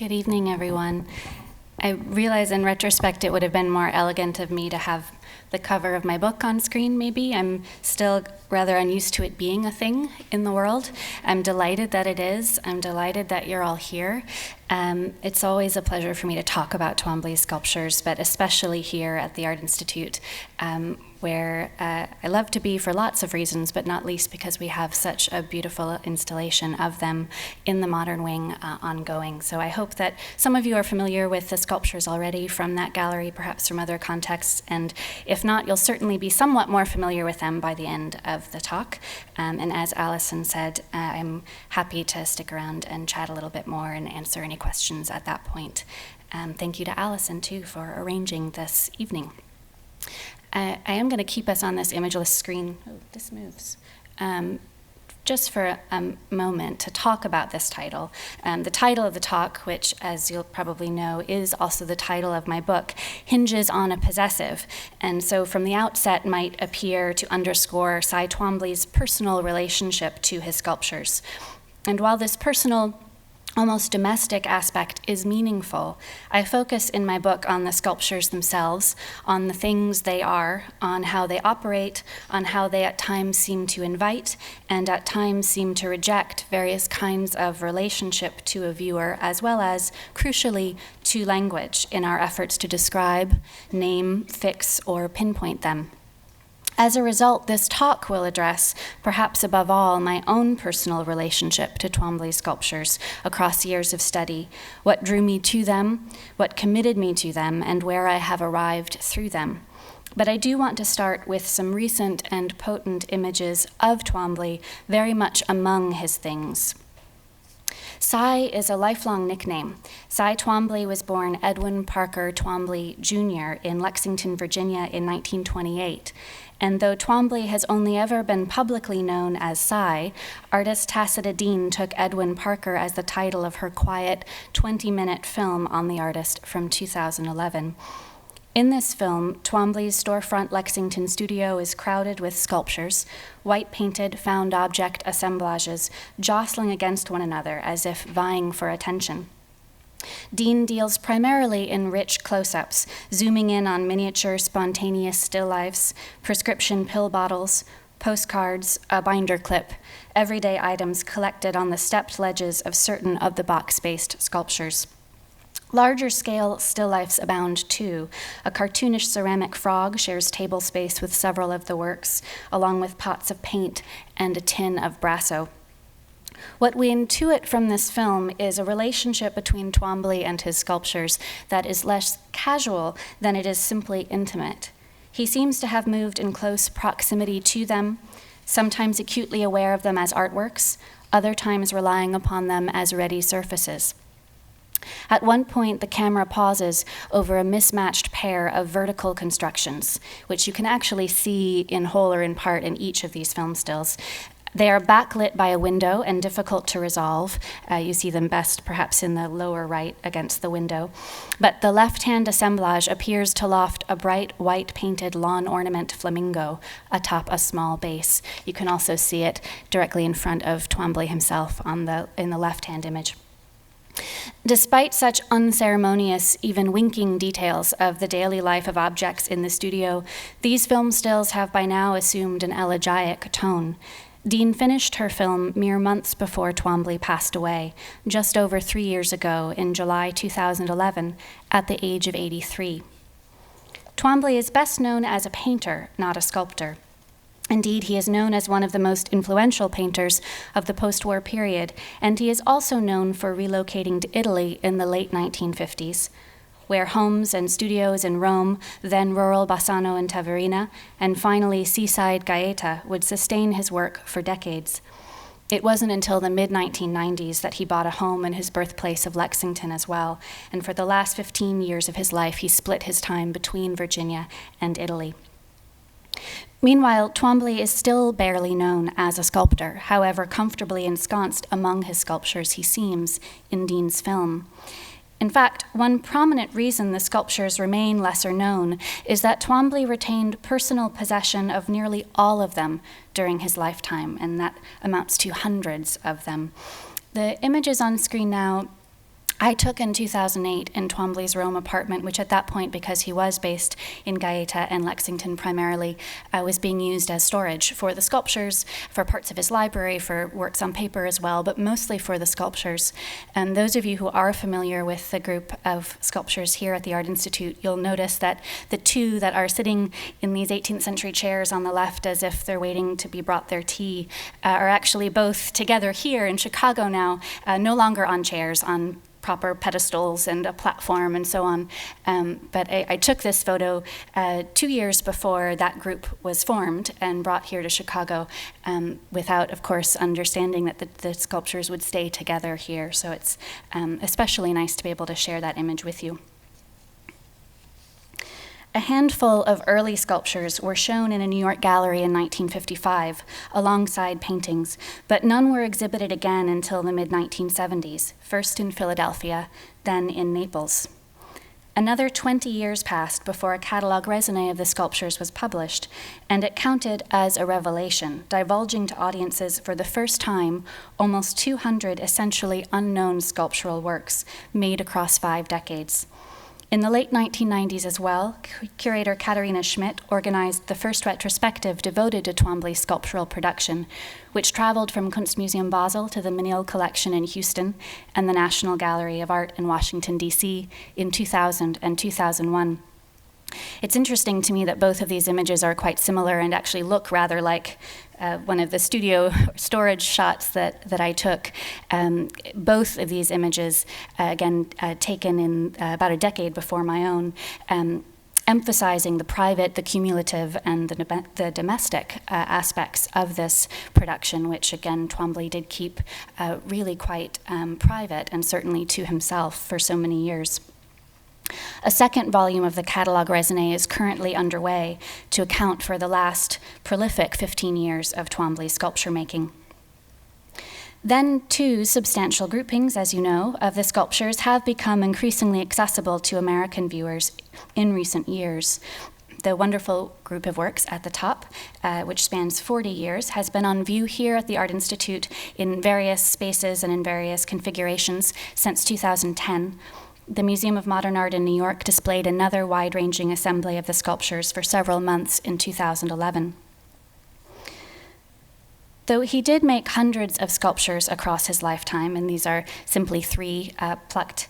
Good evening, everyone. I realize in retrospect it would have been more elegant of me to have the cover of my book on screen, maybe. I'm still rather unused to it being a thing in the world. I'm delighted that it is. I'm delighted that you're all here. It's always a pleasure for me to talk about Twombly's sculptures, but especially here at the Art Institute, where I love to be for lots of reasons, but not least because we have such a beautiful installation of them in the Modern Wing ongoing. So I hope that some of you are familiar with the sculptures already from that gallery, perhaps from other contexts, and if not, you'll certainly be somewhat more familiar with them by the end of the talk. And as Allison said, I'm happy to stick around and chat a little bit more and answer any questions at that point. Thank you to Allison, too, for arranging this evening. I am going to keep us on this imageless screen. Oh, this moves. Just for a moment to talk about this title. The title of the talk, which, as you'll probably know, is also the title of my book, hinges on a possessive, and so from the outset might appear to underscore Cy Twombly's personal relationship to his sculptures. And while this personal, almost domestic aspect is meaningful, I focus in my book on the sculptures themselves, on the things they are, on how they operate, on how they at times seem to invite and at times seem to reject various kinds of relationship to a viewer, as well as, crucially, to language in our efforts to describe, name, fix, or pinpoint them. As a result, this talk will address, perhaps above all, my own personal relationship to Twombly's sculptures across years of study, what drew me to them, what committed me to them, and where I have arrived through them. But I do want to start with some recent and potent images of Twombly, very much among his things. Cy is a lifelong nickname. Cy Twombly was born Edwin Parker Twombly, Jr. in Lexington, Virginia in 1928. And though Twombly has only ever been publicly known as Cy, artist Tacita Dean took Edwin Parker as the title of her quiet 20-minute film on the artist from 2011. In this film, Twombly's storefront Lexington studio is crowded with sculptures, white-painted found object assemblages, jostling against one another as if vying for attention. Dean deals primarily in rich close-ups, zooming in on miniature spontaneous still lifes, prescription pill bottles, postcards, a binder clip, everyday items collected on the stepped ledges of certain of the box-based sculptures. Larger-scale still lifes abound, too. A cartoonish ceramic frog shares table space with several of the works, along with pots of paint and a tin of Brasso. What we intuit from this film is a relationship between Twombly and his sculptures that is less casual than it is simply intimate. He seems to have moved in close proximity to them, sometimes acutely aware of them as artworks, other times relying upon them as ready surfaces. At one point, the camera pauses over a mismatched pair of vertical constructions, which you can actually see in whole or in part in each of these film stills. They are backlit by a window and difficult to resolve. You see them best perhaps in the lower right against the window. But the left-hand assemblage appears to loft a bright white painted lawn ornament flamingo atop a small base. You can also see it directly in front of Twombly himself in the left-hand image. Despite such unceremonious, even winking details of the daily life of objects in the studio, these film stills have by now assumed an elegiac tone. Dean finished her film mere months before Twombly passed away, just over 3 years ago in July 2011, at the age of 83. Twombly is best known as a painter, not a sculptor. Indeed, he is known as one of the most influential painters of the post-war period, and he is also known for relocating to Italy in the late 1950s, where homes and studios in Rome, then rural Bassano and Taverina, and finally seaside Gaeta would sustain his work for decades. It wasn't until the mid-1990s that he bought a home in his birthplace of Lexington as well, and for the last 15 years of his life, he split his time between Virginia and Italy. Meanwhile, Twombly is still barely known as a sculptor, however comfortably ensconced among his sculptures he seems in Dean's film. In fact, one prominent reason the sculptures remain lesser known is that Twombly retained personal possession of nearly all of them during his lifetime, and that amounts to hundreds of them. The images on screen now I took in 2008 in Twombly's Rome apartment, which at that point, because he was based in Gaeta and Lexington primarily, was being used as storage for the sculptures, for parts of his library, for works on paper as well, but mostly for the sculptures. And those of you who are familiar with the group of sculptures here at the Art Institute, you'll notice that the two that are sitting in these 18th century chairs on the left as if they're waiting to be brought their tea are actually both together here in Chicago now, no longer on chairs, on proper pedestals and a platform and so on. But I took this photo 2 years before that group was formed and brought here to Chicago without, of course, understanding that the sculptures would stay together here. So it's especially nice to be able to share that image with you. A handful of early sculptures were shown in a New York gallery in 1955, alongside paintings, but none were exhibited again until the mid-1970s, first in Philadelphia, then in Naples. Another 20 years passed before a catalogue raisonné of the sculptures was published, and it counted as a revelation, divulging to audiences for the first time almost 200 essentially unknown sculptural works made across 5 decades. In the late 1990s as well, curator Katharina Schmidt organized the first retrospective devoted to Twombly's sculptural production, which traveled from Kunstmuseum Basel to the Menil Collection in Houston and the National Gallery of Art in Washington, D.C. in 2000 and 2001. It's interesting to me that both of these images are quite similar and actually look rather like one of the studio storage shots that I took. Both of these images, again, taken in about a decade before my own, emphasizing the private, the cumulative, and the domestic aspects of this production, which, again, Twombly did keep really quite private and certainly to himself for so many years. A second volume of the catalogue raisonné is currently underway to account for the last prolific 15 years of Twombly's sculpture making. Then 2 substantial groupings, as you know, of the sculptures have become increasingly accessible to American viewers in recent years. The wonderful group of works at the top, which spans 40 years, has been on view here at the Art Institute in various spaces and in various configurations since 2010. The Museum of Modern Art in New York displayed another wide-ranging assembly of the sculptures for several months in 2011. Though he did make hundreds of sculptures across his lifetime, and these are simply 3 plucked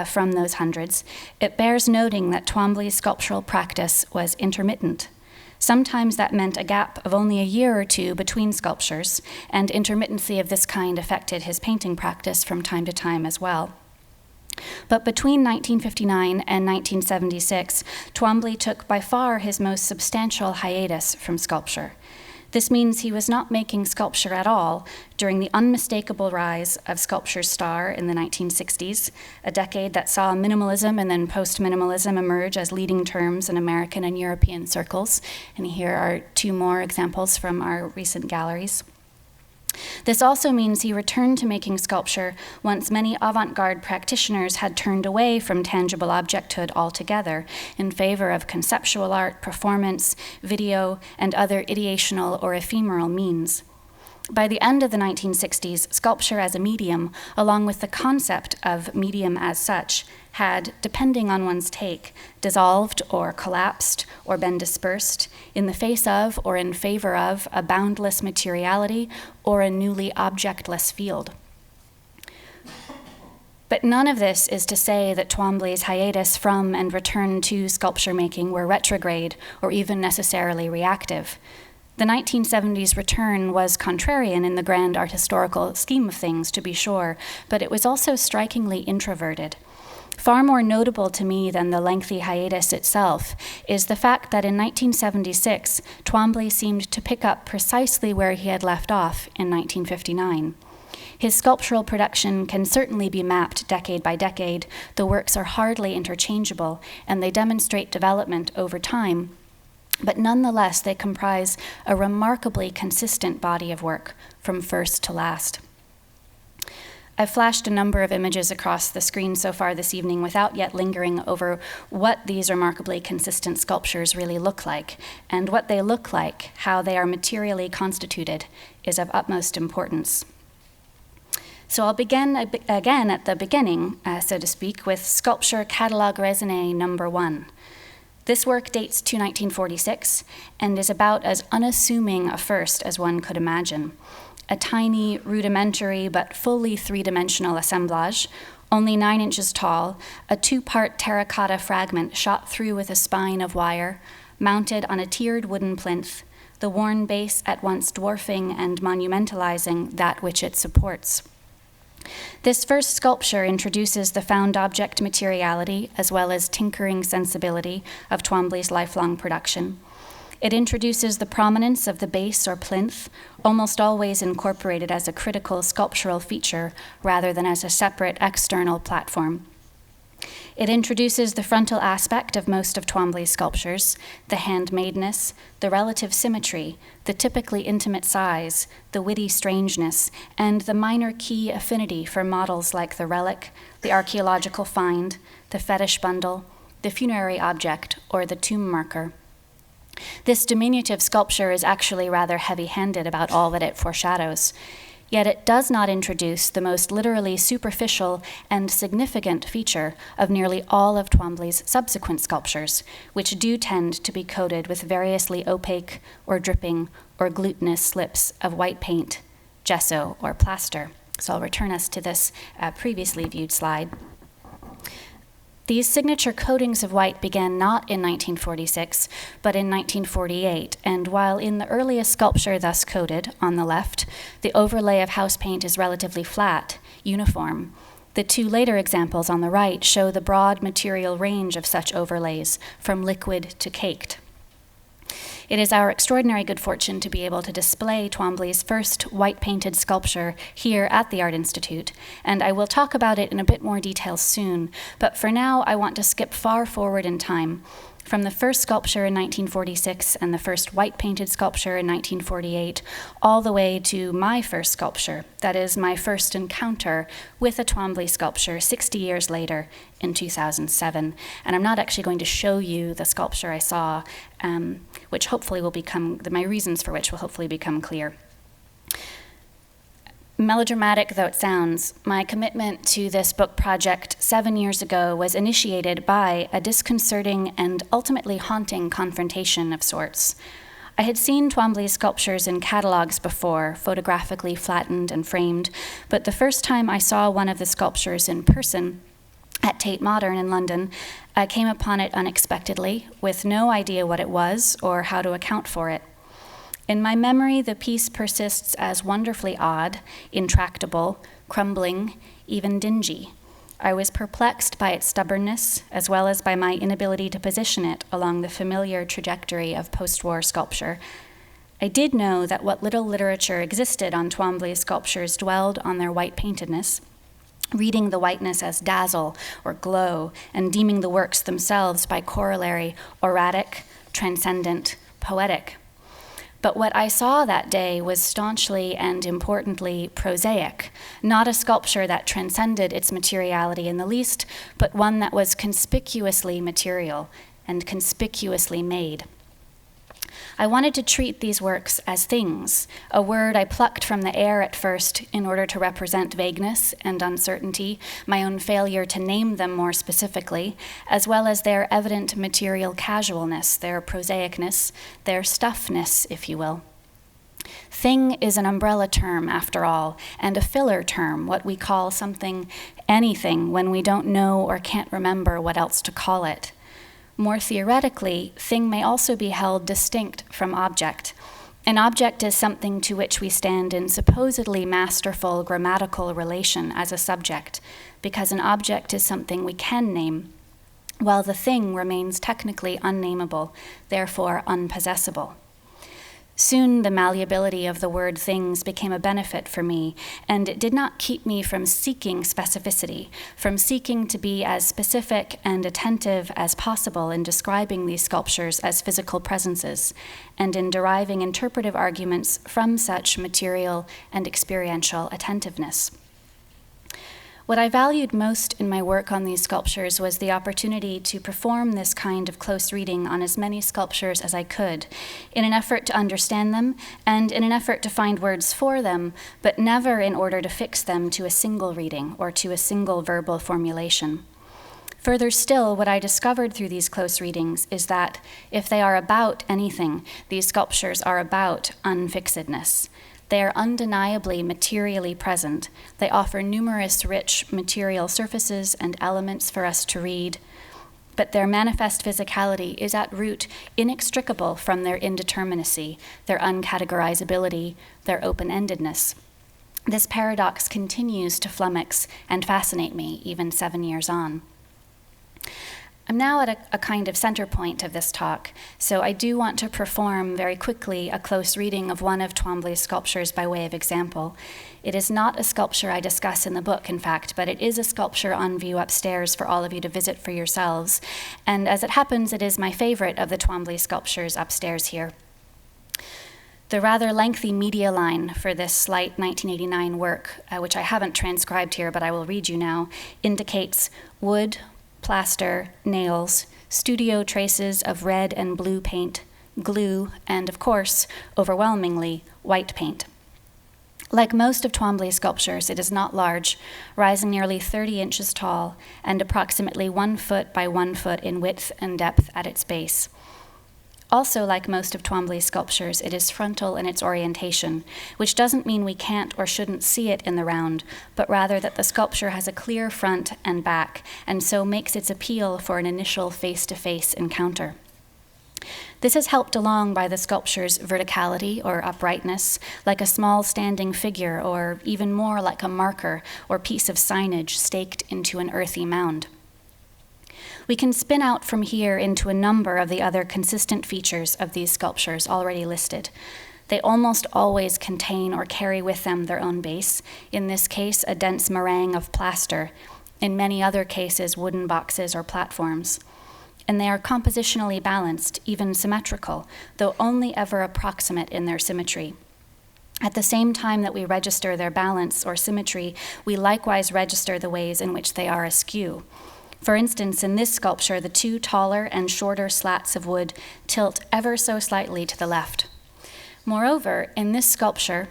from those hundreds, it bears noting that Twombly's sculptural practice was intermittent. Sometimes that meant a gap of only a year or 2 between sculptures, and intermittency of this kind affected his painting practice from time to time as well. But between 1959 and 1976, Twombly took by far his most substantial hiatus from sculpture. This means he was not making sculpture at all during the unmistakable rise of sculpture's star in the 1960s, a decade that saw minimalism and then post-minimalism emerge as leading terms in American and European circles. And here are 2 more examples from our recent galleries. This also means he returned to making sculpture once many avant-garde practitioners had turned away from tangible objecthood altogether in favor of conceptual art, performance, video, and other ideational or ephemeral means. By the end of the 1960s, sculpture as a medium, along with the concept of medium as such, had, depending on one's take, dissolved or collapsed or been dispersed in the face of or in favor of a boundless materiality or a newly objectless field. But none of this is to say that Twombly's hiatus from and return to sculpture making were retrograde or even necessarily reactive. The 1970s return was contrarian in the grand art historical scheme of things, to be sure, but it was also strikingly introverted. Far more notable to me than the lengthy hiatus itself is the fact that in 1976, Twombly seemed to pick up precisely where he had left off in 1959. His sculptural production can certainly be mapped decade by decade. The works are hardly interchangeable, and they demonstrate development over time. But nonetheless, they comprise a remarkably consistent body of work from first to last. I've flashed a number of images across the screen so far this evening without yet lingering over what these remarkably consistent sculptures really look like. And what they look like, how they are materially constituted, is of utmost importance. So I'll begin again at the beginning, so to speak, with Sculpture Catalogue Raisonné number 1. This work dates to 1946 and is about as unassuming a first as one could imagine. A tiny, rudimentary, but fully three-dimensional assemblage, only 9 inches tall, a 2-part terracotta fragment shot through with a spine of wire, mounted on a tiered wooden plinth, the worn base at once dwarfing and monumentalizing that which it supports. This first sculpture introduces the found object materiality as well as tinkering sensibility of Twombly's lifelong production. It introduces the prominence of the base or plinth, almost always incorporated as a critical sculptural feature rather than as a separate external platform. It introduces the frontal aspect of most of Twombly's sculptures, the handmadeness, the relative symmetry, the typically intimate size, the witty strangeness, and the minor key affinity for models like the relic, the archaeological find, the fetish bundle, the funerary object, or the tomb marker. This diminutive sculpture is actually rather heavy-handed about all that it foreshadows. Yet it does not introduce the most literally superficial and significant feature of nearly all of Twombly's subsequent sculptures, which do tend to be coated with variously opaque or dripping or glutinous slips of white paint, gesso, or plaster. So I'll return us to this previously viewed slide. These signature coatings of white began not in 1946, but in 1948, and while in the earliest sculpture thus coated, on the left, the overlay of house paint is relatively flat, uniform, the 2 later examples on the right show the broad material range of such overlays, from liquid to caked. It is our extraordinary good fortune to be able to display Twombly's first white-painted sculpture here at the Art Institute, and I will talk about it in a bit more detail soon, but for now I want to skip far forward in time, from the first sculpture in 1946 and the first white-painted sculpture in 1948, all the way to my first sculpture, that is, my first encounter with a Twombly sculpture 60 years later in 2007. And I'm not actually going to show you the sculpture I saw, which hopefully will become, my reasons for which will hopefully become clear. Melodramatic though it sounds, my commitment to this book project 7 years ago was initiated by a disconcerting and ultimately haunting confrontation of sorts. I had seen Twombly's sculptures in catalogs before, photographically flattened and framed, but the first time I saw one of the sculptures in person at Tate Modern in London, I came upon it unexpectedly, with no idea what it was or how to account for it. In my memory, the piece persists as wonderfully odd, intractable, crumbling, even dingy. I was perplexed by its stubbornness, as well as by my inability to position it along the familiar trajectory of post-war sculpture. I did know that what little literature existed on Twombly's sculptures dwelled on their white paintedness, reading the whiteness as dazzle or glow, and deeming the works themselves by corollary erratic, transcendent, poetic. But what I saw that day was staunchly and importantly prosaic, not a sculpture that transcended its materiality in the least, but one that was conspicuously material and conspicuously made. I wanted to treat these works as things, a word I plucked from the air at first in order to represent vagueness and uncertainty, my own failure to name them more specifically, as well as their evident material casualness, their prosaicness, their stuffness, if you will. Thing is an umbrella term, after all, and a filler term, what we call something, anything, when we don't know or can't remember what else to call it. More theoretically, thing may also be held distinct from object. An object is something to which we stand in supposedly masterful grammatical relation as a subject, because an object is something we can name, while the thing remains technically unnameable, therefore unpossessable. Soon the malleability of the word things became a benefit for me, and it did not keep me from seeking specificity, from seeking to be as specific and attentive as possible in describing these sculptures as physical presences, and in deriving interpretive arguments from such material and experiential attentiveness. What I valued most in my work on these sculptures was the opportunity to perform this kind of close reading on as many sculptures as I could, in an effort to understand them and in an effort to find words for them, but never in order to fix them to a single reading or to a single verbal formulation. Further still, what I discovered through these close readings is that if they are about anything, these sculptures are about unfixedness. They are undeniably materially present. They offer numerous rich material surfaces and elements for us to read, but their manifest physicality is at root inextricable from their indeterminacy, their uncategorizability, their open-endedness. This paradox continues to flummox and fascinate me even 7 years on. I'm now at a kind of center point of this talk, so I do want to perform very quickly a close reading of one of Twombly's sculptures by way of example. It is not a sculpture I discuss in the book, in fact, but it is a sculpture on view upstairs for all of you to visit for yourselves. And as it happens, it is my favorite of the Twombly sculptures upstairs here. The rather lengthy media line for this slight 1989 work, which I haven't transcribed here, but I will read you now, indicates wood, plaster, nails, studio traces of red and blue paint, glue, and of course, overwhelmingly, white paint. Like most of Twombly's sculptures, it is not large, rising nearly 30 inches tall and approximately 1 foot by 1 foot in width and depth at its base. Also, like most of Twombly's sculptures, it is frontal in its orientation, which doesn't mean we can't or shouldn't see it in the round, but rather that the sculpture has a clear front and back, and so makes its appeal for an initial face-to-face encounter. This is helped along by the sculpture's verticality or uprightness, like a small standing figure, or even more like a marker or piece of signage staked into an earthy mound. We can spin out from here into a number of the other consistent features of these sculptures already listed. They almost always contain or carry with them their own base, in this case a dense meringue of plaster, in many other cases wooden boxes or platforms. And they are compositionally balanced, even symmetrical, though only ever approximate in their symmetry. At the same time that we register their balance or symmetry, we likewise register the ways in which they are askew. For instance, in this sculpture, the two taller and shorter slats of wood tilt ever so slightly to the left. Moreover, in this sculpture,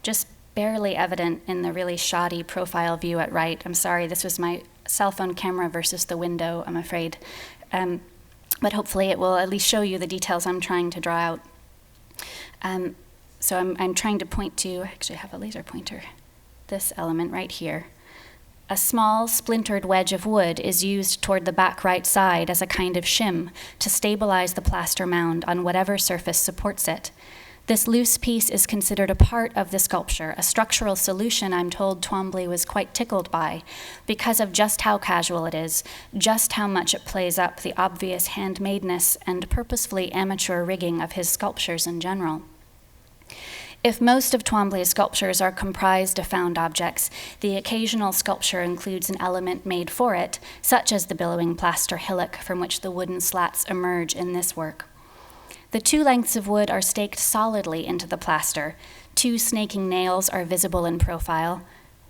just barely evident in the really shoddy profile view at right, I'm sorry, this was my cell phone camera versus the window, I'm afraid, but hopefully it will at least show you the details I'm trying to draw out. So I'm trying to point to, actually I have a laser pointer, this element right here. A small, splintered wedge of wood is used toward the back right side as a kind of shim to stabilize the plaster mound on whatever surface supports it. This loose piece is considered a part of the sculpture, a structural solution I'm told Twombly was quite tickled by, because of just how casual it is, just how much it plays up the obvious handmadeness and purposefully amateur rigging of his sculptures in general. If most of Twombly's sculptures are comprised of found objects, the occasional sculpture includes an element made for it, such as the billowing plaster hillock from which the wooden slats emerge in this work. The two lengths of wood are staked solidly into the plaster. Two snaking nails are visible in profile.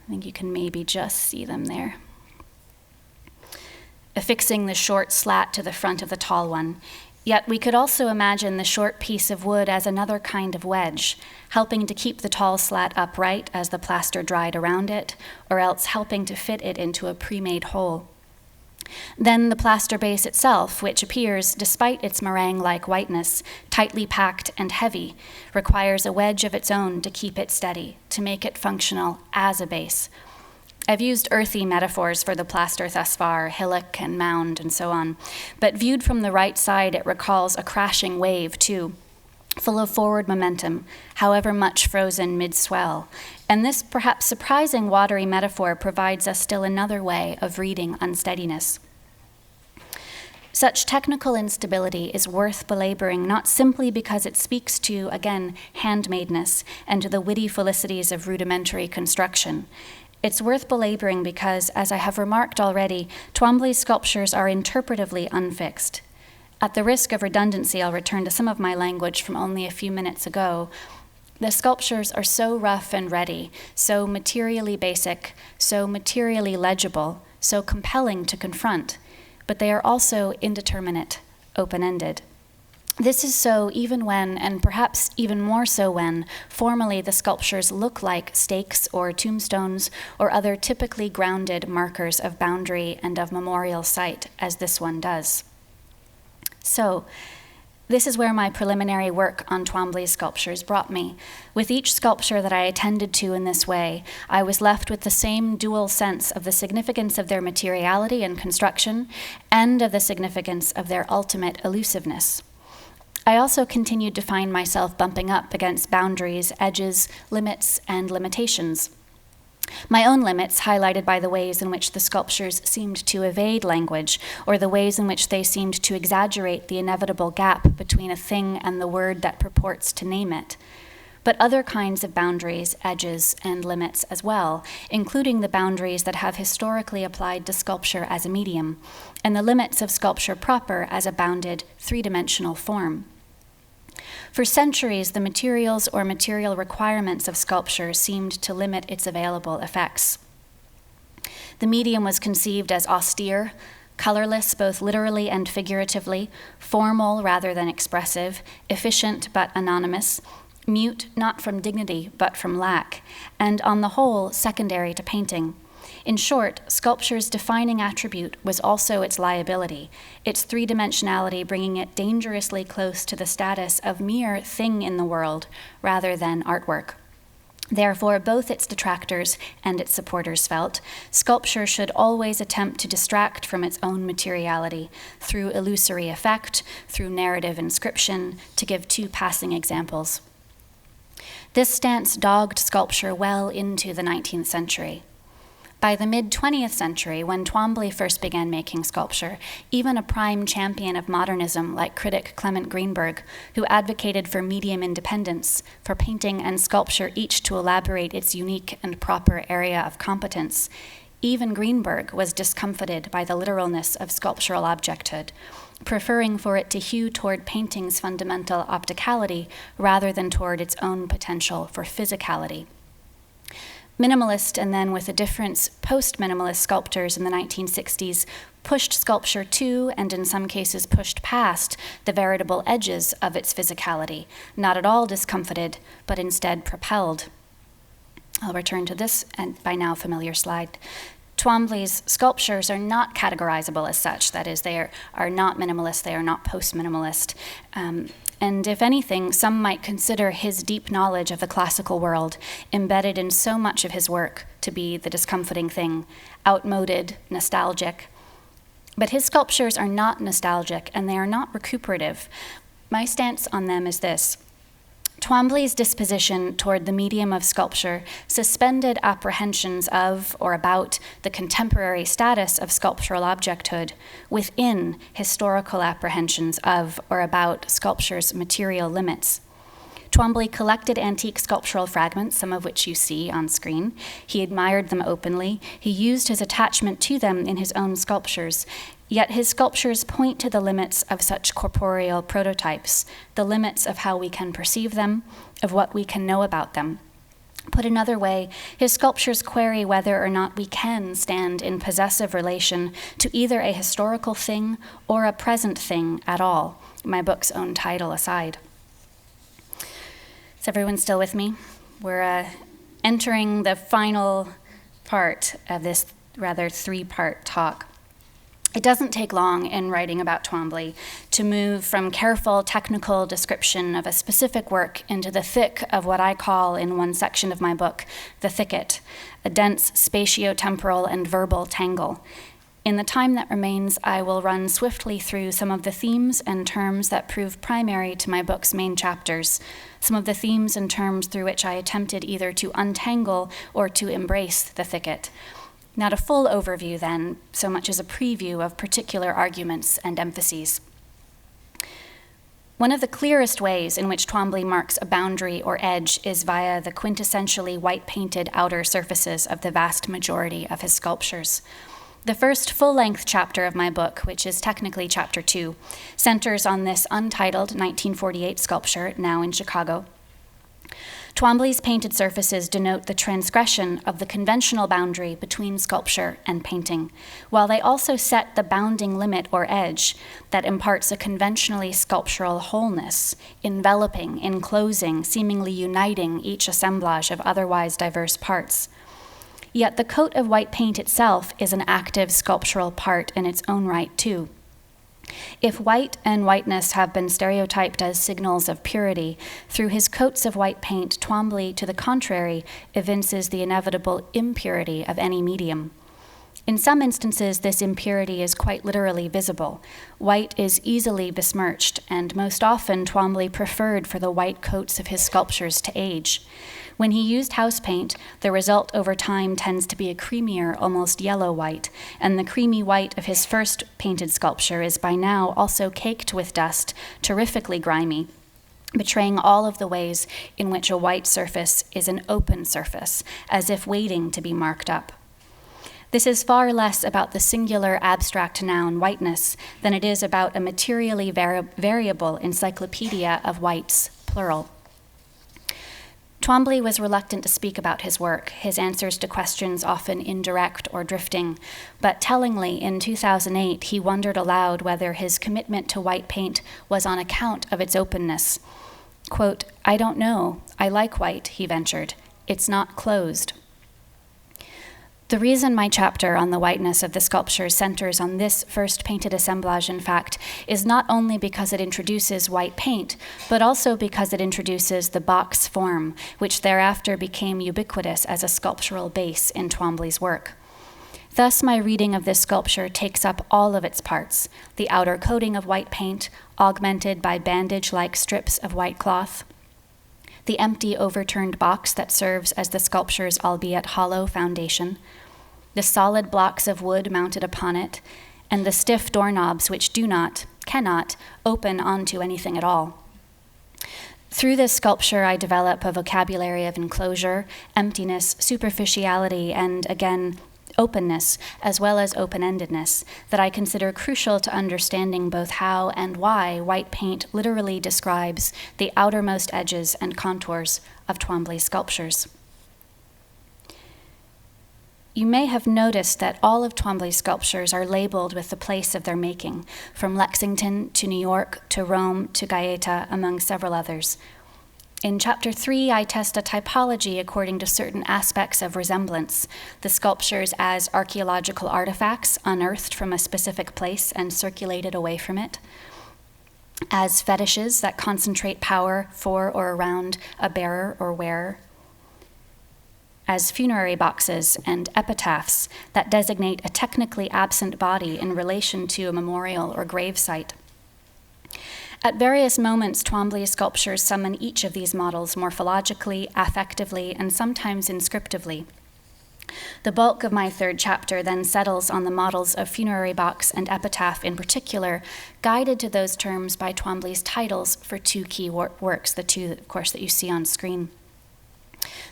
I think you can maybe just see them there. Affixing the short slat to the front of the tall one. Yet we could also imagine the short piece of wood as another kind of wedge, helping to keep the tall slat upright as the plaster dried around it, or else helping to fit it into a pre-made hole. Then the plaster base itself, which appears, despite its meringue-like whiteness, tightly packed and heavy, requires a wedge of its own to keep it steady, to make it functional as a base. I've used earthy metaphors for the plaster thus far, hillock and mound and so on, but viewed from the right side, it recalls a crashing wave too, full of forward momentum, however much frozen mid-swell. And this perhaps surprising watery metaphor provides us still another way of reading unsteadiness. Such technical instability is worth belaboring, not simply because it speaks to, again, handmadeness and to the witty felicities of rudimentary construction. It's worth belaboring because, as I have remarked already, Twombly's sculptures are interpretively unfixed. At the risk of redundancy, I'll return to some of my language from only a few minutes ago. The sculptures are so rough and ready, so materially basic, so materially legible, so compelling to confront, but they are also indeterminate, open-ended. This is so even when, and perhaps even more so when, formally the sculptures look like stakes or tombstones or other typically grounded markers of boundary and of memorial site, as this one does. So, this is where my preliminary work on Twombly's sculptures brought me. With each sculpture that I attended to in this way, I was left with the same dual sense of the significance of their materiality and construction and of the significance of their ultimate elusiveness. I also continued to find myself bumping up against boundaries, edges, limits, and limitations. My own limits, highlighted by the ways in which the sculptures seemed to evade language, or the ways in which they seemed to exaggerate the inevitable gap between a thing and the word that purports to name it. But other kinds of boundaries, edges, and limits as well, including the boundaries that have historically applied to sculpture as a medium, and the limits of sculpture proper as a bounded, three-dimensional form. For centuries, the materials or material requirements of sculpture seemed to limit its available effects. The medium was conceived as austere, colorless both literally and figuratively, formal rather than expressive, efficient but anonymous, mute not from dignity but from lack, and on the whole, secondary to painting. In short, sculpture's defining attribute was also its liability, its three-dimensionality bringing it dangerously close to the status of mere thing in the world rather than artwork. Therefore, both its detractors and its supporters felt, sculpture should always attempt to distract from its own materiality through illusory effect, through narrative inscription, to give two passing examples. This stance dogged sculpture well into the 19th century. By the mid-20th century, when Twombly first began making sculpture, even a prime champion of modernism like critic Clement Greenberg, who advocated for medium independence, for painting and sculpture each to elaborate its unique and proper area of competence, even Greenberg was discomfited by the literalness of sculptural objecthood, preferring for it to hew toward painting's fundamental opticality rather than toward its own potential for physicality. Minimalist and then with a difference post-minimalist sculptors in the 1960s pushed sculpture to, and in some cases pushed past, the veritable edges of its physicality, not at all discomfited, but instead propelled. I'll return to this and by now familiar slide. Twombly's sculptures are not categorizable as such, that is, they are not minimalist, they are not post-minimalist. And if anything, some might consider his deep knowledge of the classical world, embedded in so much of his work, to be the discomfiting thing, outmoded, nostalgic. But his sculptures are not nostalgic, and they are not recuperative. My stance on them is this. Twombly's disposition toward the medium of sculpture suspended apprehensions of or about the contemporary status of sculptural objecthood within historical apprehensions of or about sculpture's material limits. Twombly collected antique sculptural fragments, some of which you see on screen. He admired them openly. He used his attachment to them in his own sculptures. Yet his sculptures point to the limits of such corporeal prototypes, the limits of how we can perceive them, of what we can know about them. Put another way, his sculptures query whether or not we can stand in possessive relation to either a historical thing or a present thing at all, my book's own title aside. Is everyone still with me? We're entering the final part of this rather three-part talk. It doesn't take long in writing about Twombly to move from careful technical description of a specific work into the thick of what I call in one section of my book, the thicket, a dense spatio-temporal and verbal tangle. In the time that remains, I will run swiftly through some of the themes and terms that prove primary to my book's main chapters, some of the themes and terms through which I attempted either to untangle or to embrace the thicket. Not a full overview then, so much as a preview of particular arguments and emphases. One of the clearest ways in which Twombly marks a boundary or edge is via the quintessentially white-painted outer surfaces of the vast majority of his sculptures. The first full-length chapter of my book, which is technically chapter 2, centers on this untitled 1948 sculpture, now in Chicago. Twombly's painted surfaces denote the transgression of the conventional boundary between sculpture and painting, while they also set the bounding limit or edge that imparts a conventionally sculptural wholeness, enveloping, enclosing, seemingly uniting each assemblage of otherwise diverse parts. Yet the coat of white paint itself is an active sculptural part in its own right, too. If white and whiteness have been stereotyped as signals of purity, through his coats of white paint, Twombly, to the contrary, evinces the inevitable impurity of any medium. In some instances, this impurity is quite literally visible. White is easily besmirched, and most often Twombly preferred for the white coats of his sculptures to age. When he used house paint, the result over time tends to be a creamier, almost yellow white, and the creamy white of his first painted sculpture is by now also caked with dust, terrifically grimy, betraying all of the ways in which a white surface is an open surface, as if waiting to be marked up. This is far less about the singular abstract noun whiteness than it is about a materially variable encyclopedia of whites, plural. Twombly was reluctant to speak about his work, his answers to questions often indirect or drifting, but tellingly, in 2008, he wondered aloud whether his commitment to white paint was on account of its openness. Quote, "I don't know. I like white," he ventured. "It's not closed." The reason my chapter on the whiteness of the sculpture centers on this first painted assemblage, in fact, is not only because it introduces white paint, but also because it introduces the box form, which thereafter became ubiquitous as a sculptural base in Twombly's work. Thus, my reading of this sculpture takes up all of its parts: the outer coating of white paint, augmented by bandage-like strips of white cloth, the empty overturned box that serves as the sculpture's albeit hollow foundation, the solid blocks of wood mounted upon it, and the stiff doorknobs which cannot open onto anything at all. Through this sculpture, I develop a vocabulary of enclosure, emptiness, superficiality, and again, openness, as well as open-endedness, that I consider crucial to understanding both how and why white paint literally describes the outermost edges and contours of Twombly's sculptures. You may have noticed that all of Twombly's sculptures are labeled with the place of their making, from Lexington to New York to Rome to Gaeta, among several others. In Chapter 3, I test a typology according to certain aspects of resemblance, the sculptures as archaeological artifacts unearthed from a specific place and circulated away from it, as fetishes that concentrate power for or around a bearer or wearer, as funerary boxes and epitaphs that designate a technically absent body in relation to a memorial or grave site. At various moments, Twombly's sculptures summon each of these models morphologically, affectively, and sometimes inscriptively. The bulk of my third chapter then settles on the models of funerary box and epitaph in particular, guided to those terms by Twombly's titles for two key works, the two, of course, that you see on screen.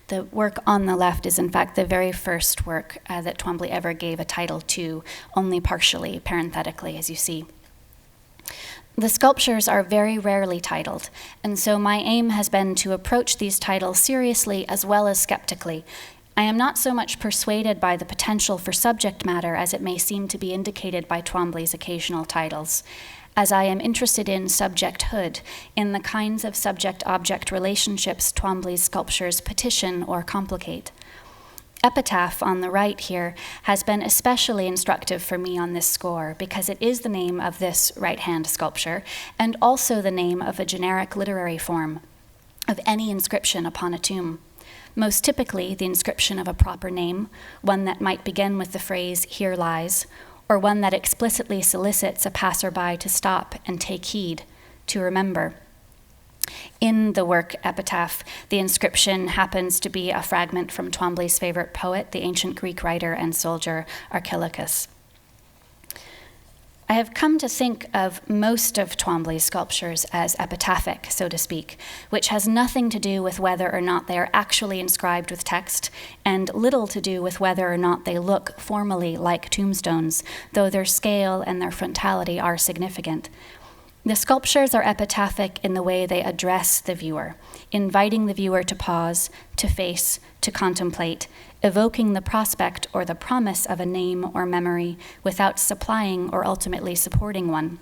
The work on the left is, in fact, the very first work that Twombly ever gave a title to, only partially, parenthetically, as you see. The sculptures are very rarely titled, and so my aim has been to approach these titles seriously as well as skeptically. I am not so much persuaded by the potential for subject matter as it may seem to be indicated by Twombly's occasional titles, as I am interested in subjecthood, in the kinds of subject-object relationships Twombly's sculptures petition or complicate. Epitaph on the right here has been especially instructive for me on this score because it is the name of this right-hand sculpture and also the name of a generic literary form of any inscription upon a tomb. Most typically, the inscription of a proper name, one that might begin with the phrase, "Here lies," or one that explicitly solicits a passerby to stop and take heed, to remember. In the work Epitaph, the inscription happens to be a fragment from Twombly's favorite poet, the ancient Greek writer and soldier Archilochus. I have come to think of most of Twombly's sculptures as epitaphic, so to speak, which has nothing to do with whether or not they are actually inscribed with text, and little to do with whether or not they look formally like tombstones, though their scale and their frontality are significant. The sculptures are epitaphic in the way they address the viewer, inviting the viewer to pause, to face, to contemplate, evoking the prospect or the promise of a name or memory without supplying or ultimately supporting one.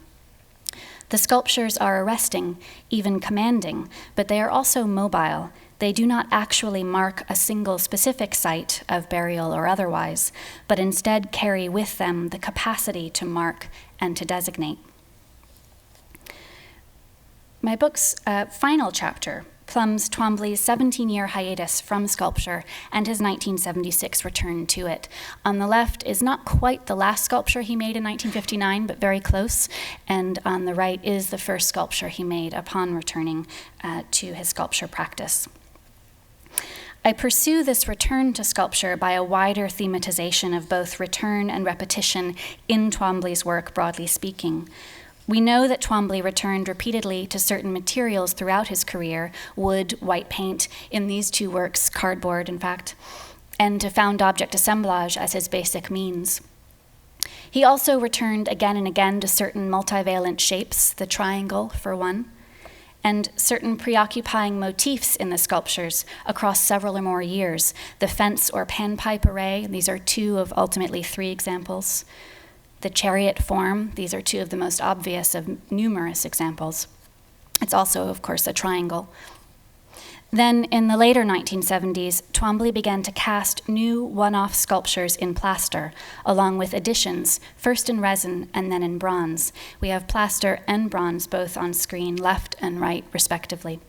The sculptures are arresting, even commanding, but they are also mobile. They do not actually mark a single specific site of burial or otherwise, but instead carry with them the capacity to mark and to designate. My book's final chapter plumbs Twombly's 17-year hiatus from sculpture and his 1976 return to it. On the left is not quite the last sculpture he made in 1959, but very close, and on the right is the first sculpture he made upon returning to his sculpture practice. I pursue this return to sculpture by a wider thematization of both return and repetition in Twombly's work, broadly speaking. We know that Twombly returned repeatedly to certain materials throughout his career, wood, white paint, in these two works, cardboard, in fact, and to found object assemblage as his basic means. He also returned again and again to certain multivalent shapes, the triangle, for one, and certain preoccupying motifs in the sculptures across several or more years, the fence or panpipe array, these are two of ultimately three examples, the chariot form, these are two of the most obvious of numerous examples. It's also, of course, a triangle. Then, in the later 1970s, Twombly began to cast new one-off sculptures in plaster, along with additions, first in resin and then in bronze. We have plaster and bronze both on screen, left and right, respectively.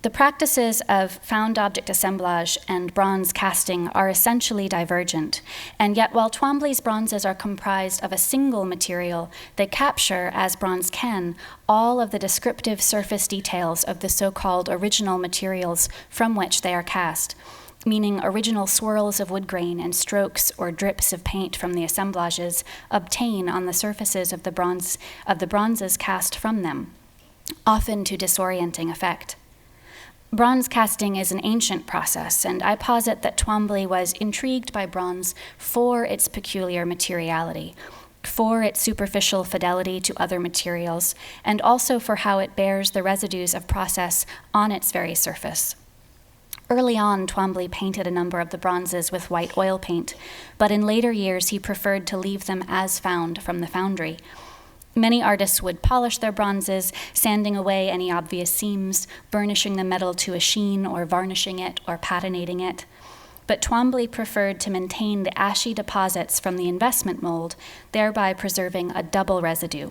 The practices of found object assemblage and bronze casting are essentially divergent, and yet while Twombly's bronzes are comprised of a single material, they capture, as bronze can, all of the descriptive surface details of the so-called original materials from which they are cast, meaning original swirls of wood grain and strokes or drips of paint from the assemblages obtain on the surfaces of the bronzes cast from them, often to disorienting effect. Bronze casting is an ancient process, and I posit that Twombly was intrigued by bronze for its peculiar materiality, for its superficial fidelity to other materials, and also for how it bears the residues of process on its very surface. Early on, Twombly painted a number of the bronzes with white oil paint, but in later years he preferred to leave them as found from the foundry. Many artists would polish their bronzes, sanding away any obvious seams, burnishing the metal to a sheen or varnishing it or patinating it. But Twombly preferred to maintain the ashy deposits from the investment mold, thereby preserving a double residue,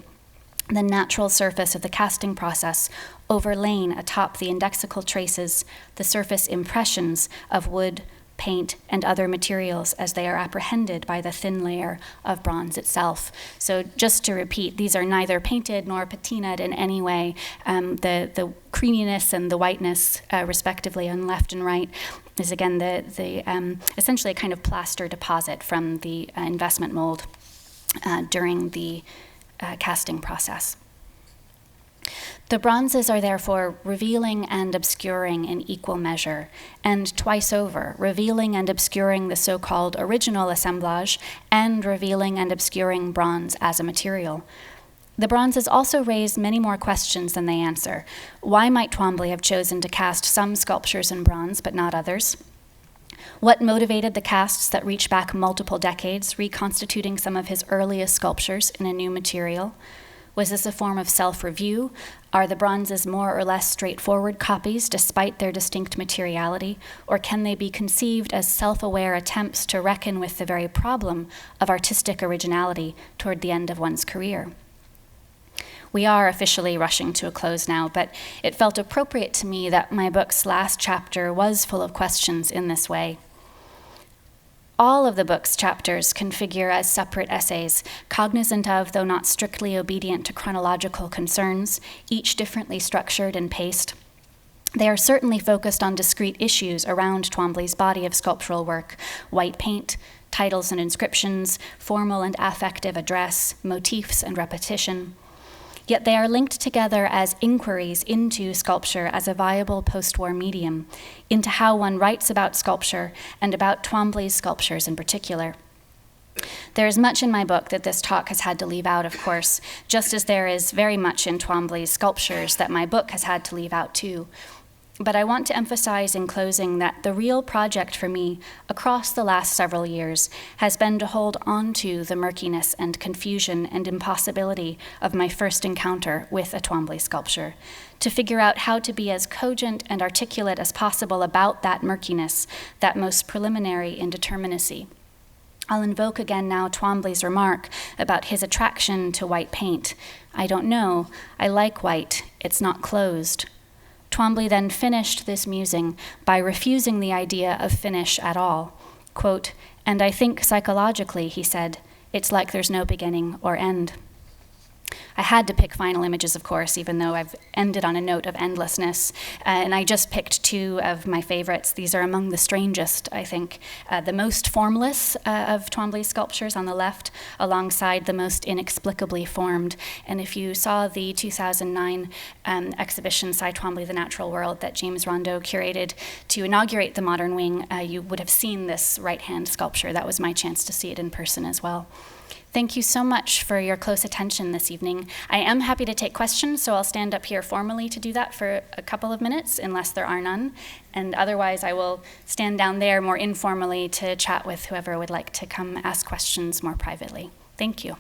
the natural surface of the casting process overlain atop the indexical traces, the surface impressions of wood, paint, and other materials as they are apprehended by the thin layer of bronze itself. So just to repeat, these are neither painted nor patinaed in any way. The creaminess and the whiteness, respectively, on left and right, is again essentially a kind of plaster deposit from the investment mold during the casting process. The bronzes are therefore revealing and obscuring in equal measure, and twice over, revealing and obscuring the so-called original assemblage and revealing and obscuring bronze as a material. The bronzes also raise many more questions than they answer. Why might Twombly have chosen to cast some sculptures in bronze but not others? What motivated the casts that reach back multiple decades, reconstituting some of his earliest sculptures in a new material? Was this a form of self-review? Are the bronzes more or less straightforward copies despite their distinct materiality? Or can they be conceived as self-aware attempts to reckon with the very problem of artistic originality toward the end of one's career? We are officially rushing to a close now, but it felt appropriate to me that my book's last chapter was full of questions in this way. All of the book's chapters configure as separate essays, cognizant of, though not strictly obedient to chronological concerns, each differently structured and paced. They are certainly focused on discrete issues around Twombly's body of sculptural work: white paint, titles and inscriptions, formal and affective address, motifs and repetition. Yet they are linked together as inquiries into sculpture as a viable post-war medium, into how one writes about sculpture and about Twombly's sculptures in particular. There is much in my book that this talk has had to leave out, of course, just as there is very much in Twombly's sculptures that my book has had to leave out too. But I want to emphasize in closing that the real project for me across the last several years has been to hold on to the murkiness and confusion and impossibility of my first encounter with a Twombly sculpture, to figure out how to be as cogent and articulate as possible about that murkiness, that most preliminary indeterminacy. I'll invoke again now Twombly's remark about his attraction to white paint. I don't know. I like white. It's not closed. Twombly then finished this musing by refusing the idea of finish at all. Quote, "And I think psychologically," he said, "it's like there's no beginning or end." I had to pick final images, of course, even though I've ended on a note of endlessness. And I just picked two of my favorites. These are among the strangest, I think. The most formless of Twombly's sculptures on the left, alongside the most inexplicably formed. And if you saw the 2009 exhibition, Cy Twombly, The Natural World, that James Rondeau curated to inaugurate the Modern Wing, you would have seen this right-hand sculpture. That was my chance to see it in person as well. Thank you so much for your close attention this evening. I am happy to take questions, so I'll stand up here formally to do that for a couple of minutes, unless there are none. And otherwise, I will stand down there more informally to chat with whoever would like to come ask questions more privately. Thank you.